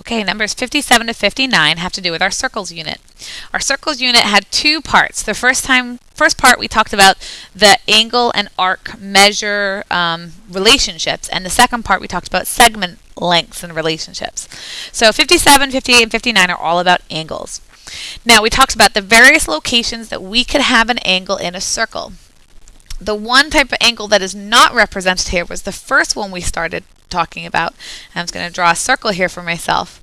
Okay, numbers 57 to 59 have to do with our circles unit. Our circles unit had two parts. The first part we talked about the angle and arc measure relationships, and the second part we talked about segment lengths and relationships. So 57, 58, and 59 are all about angles. Now we talked about the various locations that we could have an angle in a circle. The one type of angle that is not represented here was the first one we started talking about. And I'm just going to draw a circle here for myself.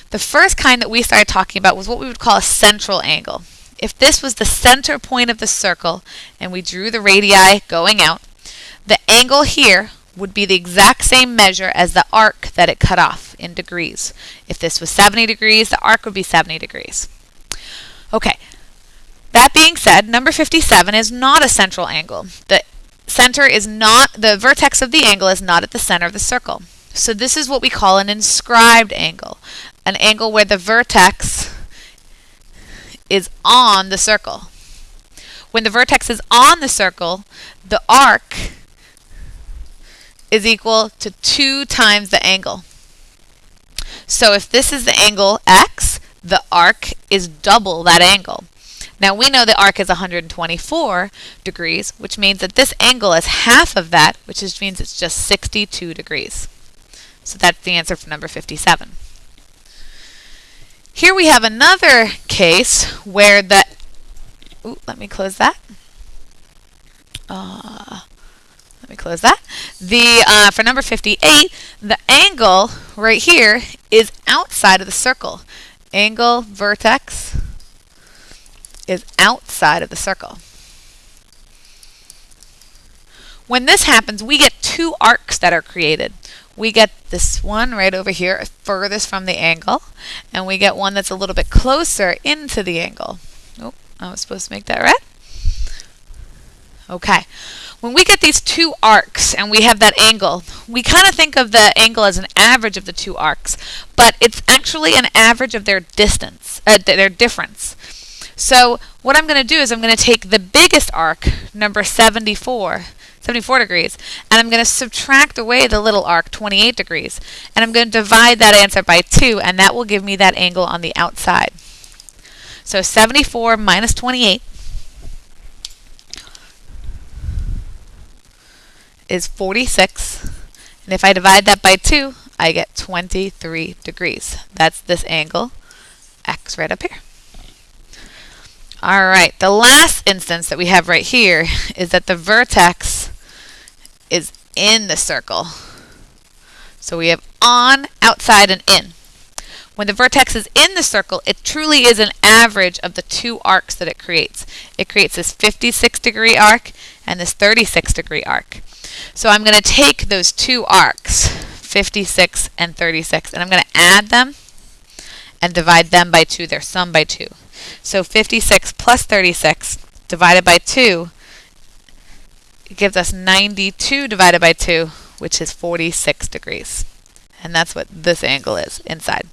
The first kind that we started talking about was what we would call a central angle. If this was the center point of the circle and we drew the radii going out, the angle here would be the exact same measure as the arc that it cut off in degrees. If this was 70 degrees, the arc would be 70 degrees. Okay, that being said, number 57 is not a central angle. The vertex of the angle is not at the center of the circle. So this is what we call an inscribed angle, an angle where the vertex is on the circle. When the vertex is on the circle, the arc is equal to 2 times the angle. So if this is the angle x, the arc is double that angle. Now we know the arc is 124 degrees, which means that this angle is half of that, which means it's just 62 degrees. So that's the answer for number 57. Here we have another case where let me close that. For number 58, the angle right here is outside of the circle. Angle vertex is outside of the circle. When this happens, we get two arcs that are created. We get this one right over here, furthest from the angle, and we get one that's a little bit closer into the angle. Oh, I was supposed to make that right. Okay. When we get these two arcs and we have that angle, we kind of think of the angle as an average of the two arcs, but it's actually an average of their distance, their difference. So what I'm going to do is I'm going to take the biggest arc, number 74 degrees, and I'm going to subtract away the little arc, 28 degrees, and I'm going to divide that answer by 2, and that will give me that angle on the outside. So 74 minus 28 is 46, and if I divide that by 2, I get 23 degrees. That's this angle, x right up here. All right, the last instance that we have right here is that the vertex is in the circle. So we have on, outside, and in. When the vertex is in the circle, it truly is an average of the two arcs that it creates. It creates this 56-degree arc and this 36-degree arc. So I'm going to take those two arcs, 56 and 36, and I'm going to add them and divide them by 2. They're summed by 2. So 56 plus 36 divided by 2, it gives us 92 divided by 2, which is 46 degrees. And that's what this angle is inside.